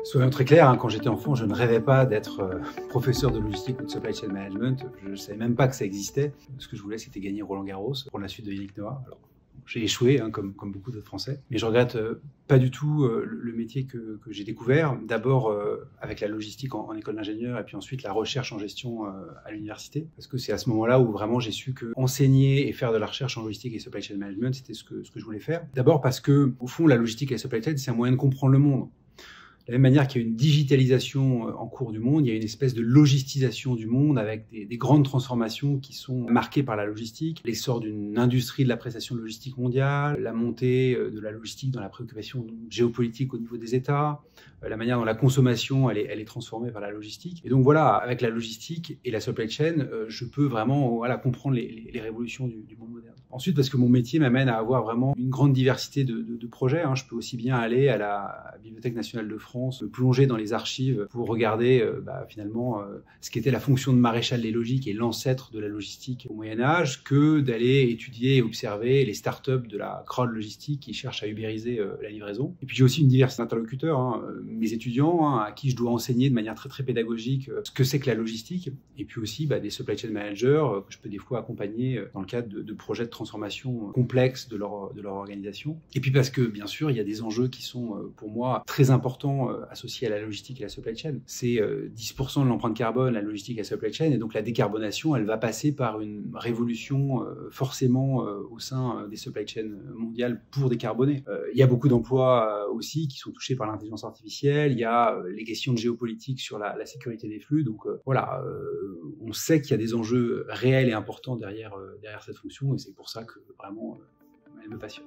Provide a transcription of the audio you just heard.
Soyons très clairs, hein, quand j'étais enfant, je ne rêvais pas d'être professeur de logistique ou de supply chain management. Je ne savais même pas que ça existait. Ce que je voulais, c'était gagner Roland-Garros pour la suite de Yannick Noah. Alors, j'ai échoué, hein, comme beaucoup d'autres Français. Mais je regrette pas du tout le métier que j'ai découvert. D'abord avec la logistique en école d'ingénieur et puis ensuite la recherche en gestion à l'université. Parce que c'est à ce moment-là où vraiment j'ai su que enseigner et faire de la recherche en logistique et supply chain management, c'était ce que je voulais faire. D'abord parce que, au fond, la logistique et la supply chain, c'est un moyen de comprendre le monde. De la même manière qu'il y a une digitalisation en cours du monde, il y a une espèce de logistisation du monde avec des grandes transformations qui sont marquées par la logistique, l'essor d'une industrie de la prestation logistique mondiale, la montée de la logistique dans la préoccupation géopolitique au niveau des États, la manière dont la consommation elle est transformée par la logistique. Et donc voilà, avec la logistique et la supply chain, je peux vraiment comprendre les révolutions du monde moderne. Ensuite, parce que mon métier m'amène à avoir vraiment une grande diversité de projets. Hein. Je peux aussi bien aller à la Bibliothèque nationale de France, me plonger dans les archives pour regarder finalement ce qu'était la fonction de maréchal des logis, qui est l'ancêtre de la logistique au Moyen-Âge, que d'aller étudier et observer les startups de la crowd logistique qui cherchent à ubériser la livraison. Et puis j'ai aussi une diversité d'interlocuteurs, hein, mes étudiants, à qui je dois enseigner de manière très très pédagogique ce que c'est que la logistique, et puis aussi des supply chain managers que je peux des fois accompagner dans le cadre de projets de transformation complexes de leur organisation. Et puis parce que bien sûr il y a des enjeux qui sont pour moi très importants associés à la logistique et la supply chain. C'est 10% de l'empreinte carbone, la logistique et la supply chain, et donc la décarbonation, elle va passer par une révolution forcément au sein des supply chains mondiales pour décarboner. Il y a beaucoup d'emplois aussi qui sont touchés par l'intelligence artificielle, il y a les questions de géopolitique sur la sécurité des flux, donc on sait qu'il y a des enjeux réels et importants derrière cette fonction, et c'est pour ça que vraiment elle me passionne.